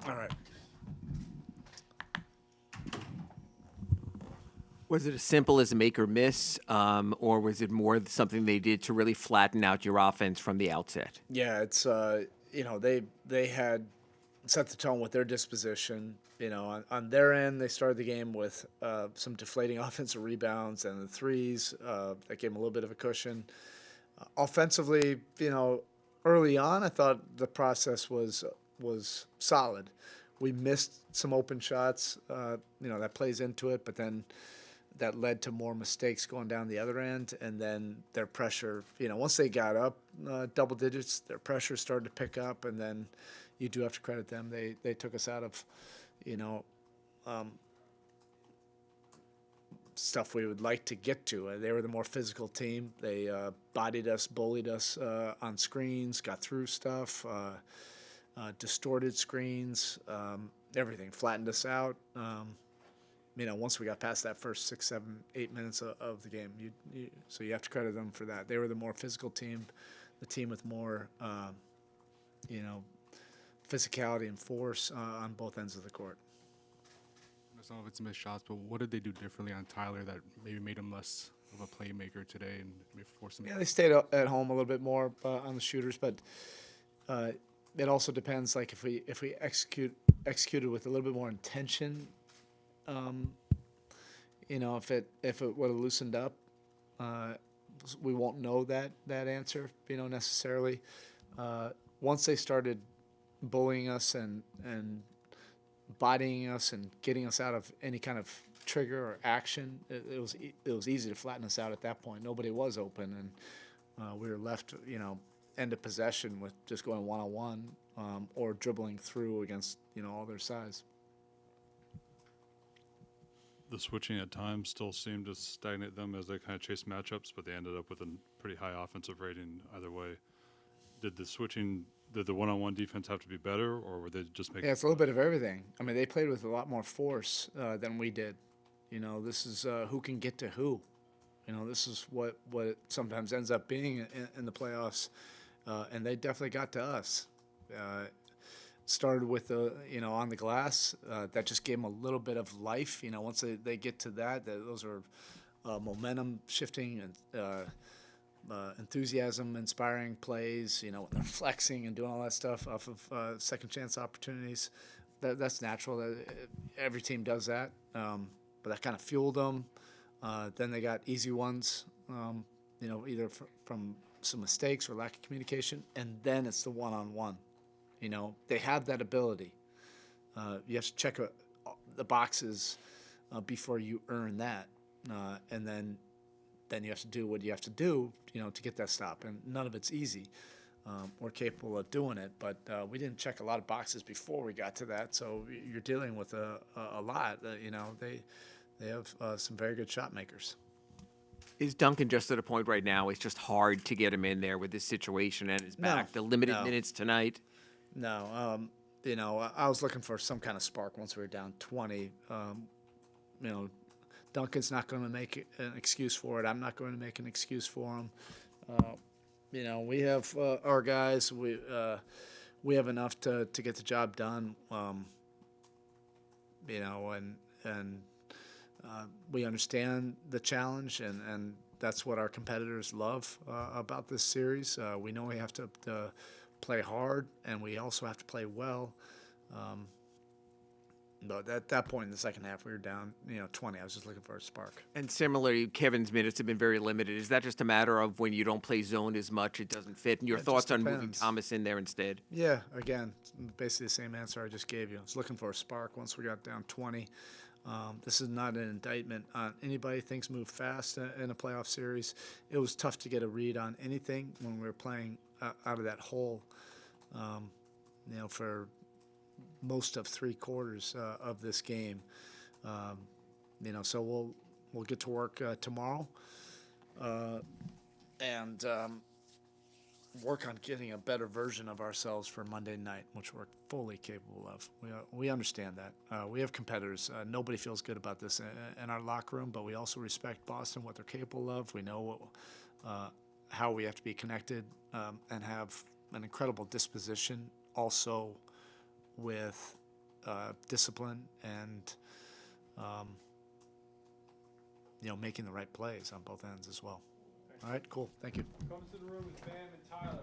All right. Was it as simple as make or miss, or was it more something they did to really flatten out your offense from the outset? Yeah, it's they had set the tone with their disposition. On their end, they started the game with some deflating offensive rebounds and the threes that gave them a little bit of a cushion. Offensively, early on, I thought the process was solid. We missed some open shots, that plays into it, but then that led to more mistakes going down the other end, and then their pressure. Once they got up double digits, their pressure started to pick up, and then you do have to credit them. They took us out of, you know, um, stuff we would like to get to. They were the more physical team. They bodied us, bullied us on screens, got through stuff, distorted screens, everything, flattened us out. Once we got past that first 6, 7, 8 minutes of the game, so you have to credit them for that. They were the more physical team, the team with more, you know, physicality and force on both ends of the court. Some of it's missed shots, but what did they do differently on Tyler that maybe made him less of a playmaker today and maybe forced him? Yeah, they stayed at home a little bit more on the shooters, but it also depends. Like if we executed with a little bit more intention, if it would have loosened up, we won't know that answer, necessarily. Once they started bullying us and bodying us and getting us out of any kind of trigger or action, it was easy to flatten us out at that point. Nobody was open, and we were left, end of possession with just going one-on-one or dribbling through against, all their size. The switching at times still seemed to stagnate them as they kind of chased matchups, but they ended up with a pretty high offensive rating either way. Did the one-on-one defense have to be better, or were they just making? Yeah, it's a little bit of everything. I mean, they played with a lot more force than we did. This is who can get to who. This is what it sometimes ends up being in the playoffs, and they definitely got to us. Started with on the glass, that just gave them a little bit of life. Once they get to that, those are momentum shifting and enthusiasm inspiring plays. When they're flexing and doing all that stuff off of second chance opportunities, that's natural. Every team does that, but that kind of fueled them. Then they got easy ones, either from some mistakes or lack of communication, and then it's the one-on-one. They have that ability. You have to check the boxes before you earn that, and then you have to do what you have to do, to get that stop. And none of it's easy. We're capable of doing it, but we didn't check a lot of boxes before we got to that. So you're dealing with a lot. They have some very good shot makers. Is Duncan just at a point right now? It's just hard to get him in there with this situation and his back. The limited minutes tonight. No, I was looking for some kind of spark once we were down 20. Duncan's not going to make an excuse for it. I'm not going to make an excuse for him. We have our guys. We have enough to get the job done. And we understand the challenge, and that's what our competitors love about this series. We know we have to play hard, and we also have to play well. But at that point in the second half, we were down, 20. I was just looking for a spark. And similarly, Kevin's minutes have been very limited. Is that just a matter of when you don't play zone as much, it doesn't fit? And your thoughts on moving Thomas in there instead? Yeah, again, basically the same answer I just gave you. I was looking for a spark once we got down 20. This is not an indictment on anybody. Things move fast in a playoff series. It was tough to get a read on anything when we were playing out of that hole, for most of 3 quarters of this game. So we'll get to work tomorrow and work on getting a better version of ourselves for Monday night, which we're fully capable of. We understand that. We have competitors. Nobody feels good about this in our locker room, but we also respect Boston, what they're capable of. We know how we have to be connected and have an incredible disposition also with discipline and making the right plays on both ends as well. All right, cool. Thank you. Comes to the room is Bam and Tyler.